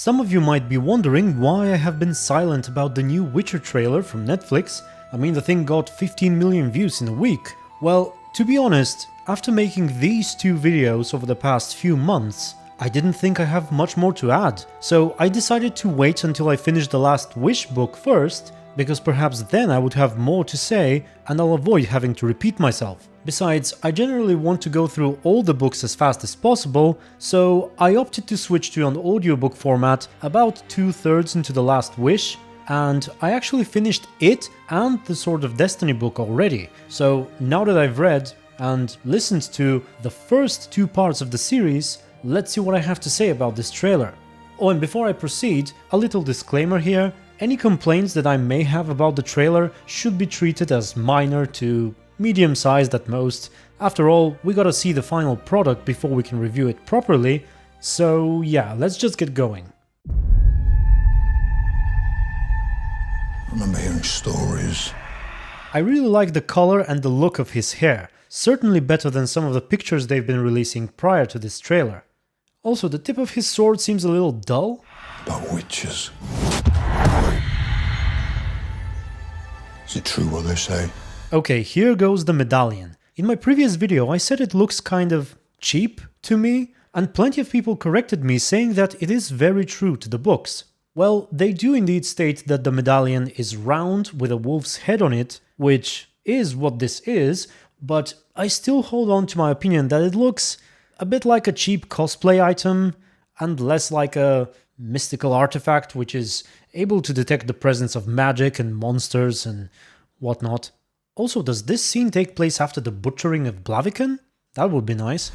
Some of you might be wondering why I have been silent about the new Witcher trailer from Netflix. I mean, the thing got 15 million views in a week. Well, to be honest, after making these two videos over the past few months, I didn't think I have much more to add. So I decided to wait until I finished the last Wish book first, because perhaps then I would have more to say and I'll avoid having to repeat myself. Besides, I generally want to go through all the books as fast as possible, so I opted to switch to an audiobook format about 2/3 into the last Wish, and I actually finished it and the Sword of Destiny book already. So now that I've read and listened to the first two parts of the series, let's see what I have to say about this trailer. Oh, and before I proceed, a little disclaimer here. Any complaints that I may have about the trailer should be treated as minor to medium-sized at most. After all, we gotta see the final product before we can review it properly, so yeah, let's just get going. I remember hearing stories. I really like the color and the look of his hair, certainly better than some of the pictures they've been releasing prior to this trailer. Also, the tip of his sword seems a little dull. About witches. Is it true what they say? Okay, here goes the medallion. In my previous video I said it looks kind of cheap to me, and plenty of people corrected me saying that it is very true to the books. Well, they do indeed state that the medallion is round with a wolf's head on it, which is what this is, but I still hold on to my opinion that it looks a bit like a cheap cosplay item and less like a mystical artifact which is able to detect the presence of magic and monsters and whatnot. Also, does this scene take place after the butchering of Blaviken? That would be nice.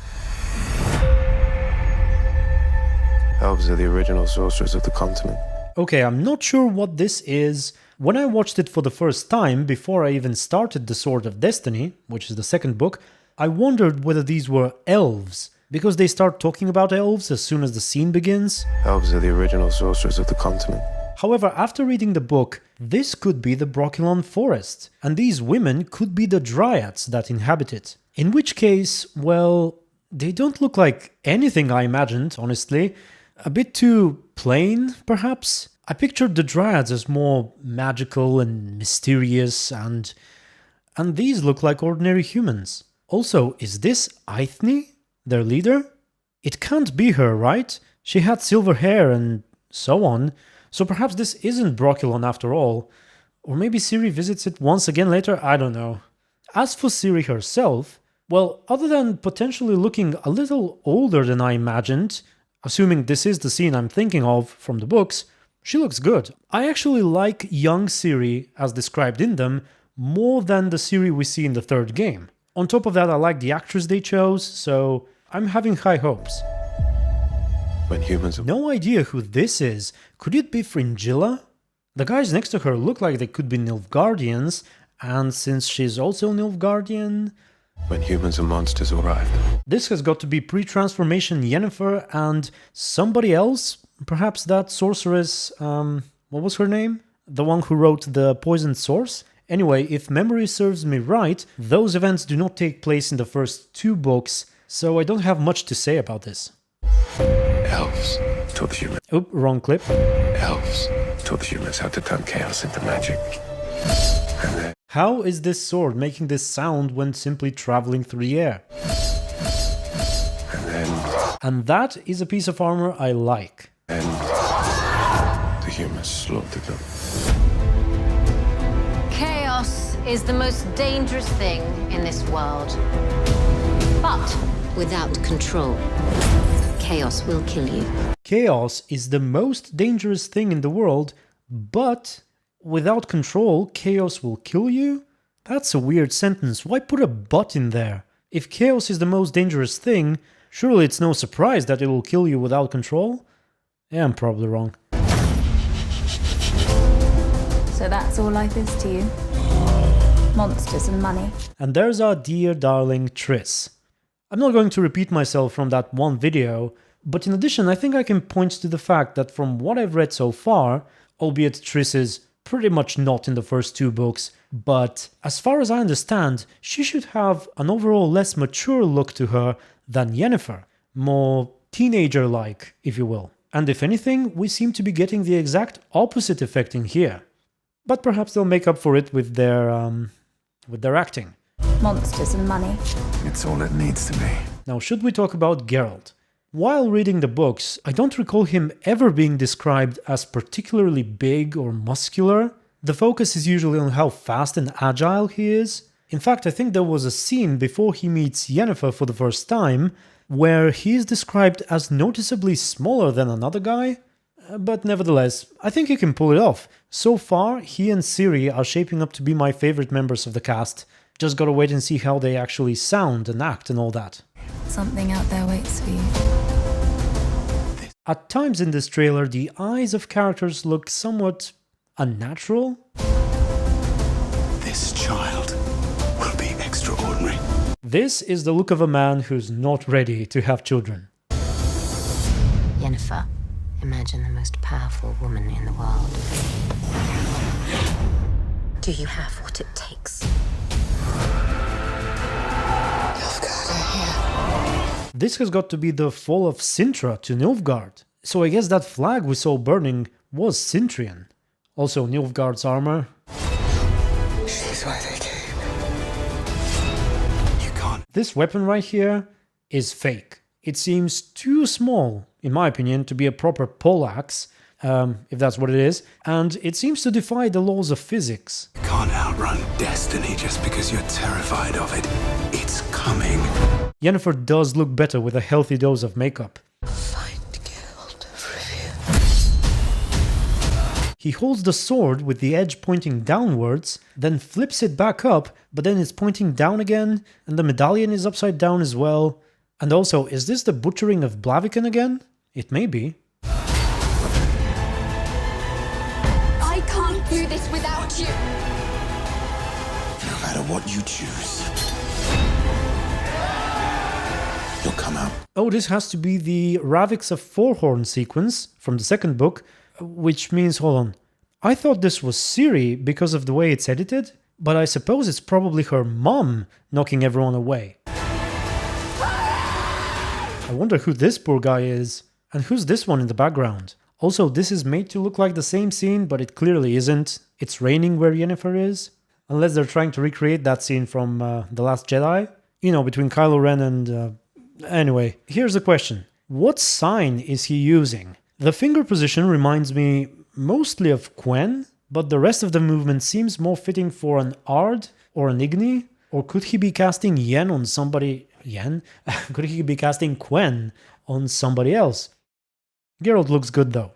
Elves are the original sorcerers of the continent. Okay, I'm not sure what this is. When I watched it for the first time, before I even started The Sword of Destiny, which is the second book, I wondered whether these were elves, because they start talking about elves as soon as the scene begins. Elves are the original sorcerers of the continent. However, after reading the book, this could be the Brokilon forest, and these women could be the dryads that inhabit it. In which case, well, they don't look like anything I imagined, honestly. A bit too plain, perhaps? I pictured the dryads as more magical and mysterious, and these look like ordinary humans. Also, is this Aithne, their leader? It can't be her, right? She had silver hair and so on. So perhaps this isn't Brokilon after all, or maybe Ciri visits it once again later, I don't know. As for Ciri herself, well, other than potentially looking a little older than I imagined, assuming this is the scene I'm thinking of from the books, she looks good. I actually like young Ciri, as described in them, more than the Ciri we see in the third game. On top of that, I like the actress they chose, so I'm having high hopes. When humans... No idea who this is. Could it be Fringilla? The guys next to her look like they could be Nilfgaardians, and since she's also Nilfgaardian... When humans and monsters arrived. This has got to be pre-transformation Yennefer and somebody else? Perhaps that sorceress... what was her name? The one who wrote The Poisoned Source? Anyway, if memory serves me right, those events do not take place in the first two books, so I don't have much to say about this. Elves taught humans. Oop, wrong clip. Elves taught humans how to turn chaos into magic. And then... How is this sword making this sound when simply traveling through the air? And then... And that is a piece of armor I like. And the humans slaughtered them. Chaos is the most dangerous thing in this world. But without control, chaos will kill you. Chaos is the most dangerous thing in the world, but without control, chaos will kill you? That's a weird sentence. Why put a but in there? If chaos is the most dangerous thing, surely it's no surprise that it will kill you without control? Yeah, I'm probably wrong. So that's all life is to you? Monsters and money. And there's our dear darling Triss. I'm not going to repeat myself from that one video, but in addition I think I can point to the fact that from what I've read so far, albeit Triss is pretty much not in the first two books, but as far as I understand, she should have an overall less mature look to her than Yennefer, more teenager-like, if you will. And if anything, we seem to be getting the exact opposite effect in here. But perhaps they'll make up for it with their acting. Monsters and money. It's all it needs to be. Now, should we talk about Geralt? While reading the books, I don't recall him ever being described as particularly big or muscular. The focus is usually on how fast and agile he is. In fact, I think there was a scene before he meets Yennefer for the first time, where he is described as noticeably smaller than another guy. But nevertheless, I think he can pull it off. So far, he and Ciri are shaping up to be my favorite members of the cast. Just gotta wait and see how they actually sound and act and all that. Something out there waits for you. At times in this trailer, the eyes of characters look somewhat unnatural. This child will be extraordinary. This is the look of a man who's not ready to have children. Yennefer, imagine the most powerful woman in the world. Do you have what it takes? This has got to be the fall of Sintra to Nilfgaard. So I guess that flag we saw burning was Cintrian. Also Nilfgaard's armor. She's why they came. You can't. This weapon right here is fake. It seems too small, in my opinion, to be a proper poleaxe, if that's what it is, and it seems to defy the laws of physics. You can't outrun destiny just because you're terrified of it. It's coming. Yennefer does look better with a healthy dose of makeup. Find Geralt of Rivia. He holds the sword with the edge pointing downwards, then flips it back up, but then it's pointing down again, and the medallion is upside down as well. And also, is this the butchering of Blaviken again? It may be. I can't do this without you. No matter what you choose, you'll come out. Oh, this has to be the Ravix of Fourhorn sequence from the second book, which means, hold on, I thought this was Ciri because of the way it's edited, but I suppose it's probably her mom knocking everyone away. I wonder who this poor guy is, and who's this one in the background. Also, this is made to look like the same scene, but it clearly isn't. It's raining where Yennefer is. Unless they're trying to recreate that scene from The Last Jedi. You know, between Kylo Ren and... Anyway, here's the question. What sign is he using? The finger position reminds me mostly of Quen, but the rest of the movement seems more fitting for an Ard or an Igni. Or could he be casting Yen on somebody... Yen? Could he be casting Quen on somebody else? Geralt looks good though.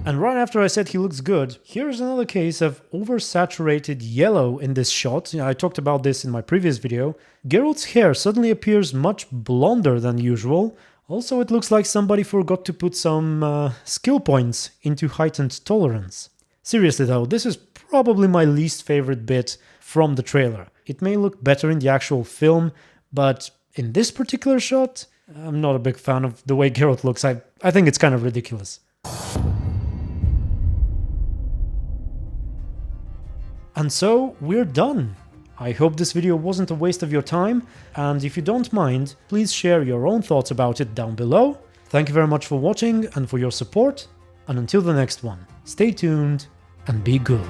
And right after I said he looks good, here's another case of oversaturated yellow in this shot. I talked about this in my previous video. Geralt's hair suddenly appears much blonder than usual. Also, it looks like somebody forgot to put some skill points into heightened tolerance. Seriously though, this is probably my least favorite bit from the trailer. It may look better in the actual film, but in this particular shot, I'm not a big fan of the way Geralt looks. I think it's kind of ridiculous. And so, we're done. I hope this video wasn't a waste of your time, and if you don't mind, please share your own thoughts about it down below. Thank you very much for watching and for your support, and until the next one, stay tuned and be good.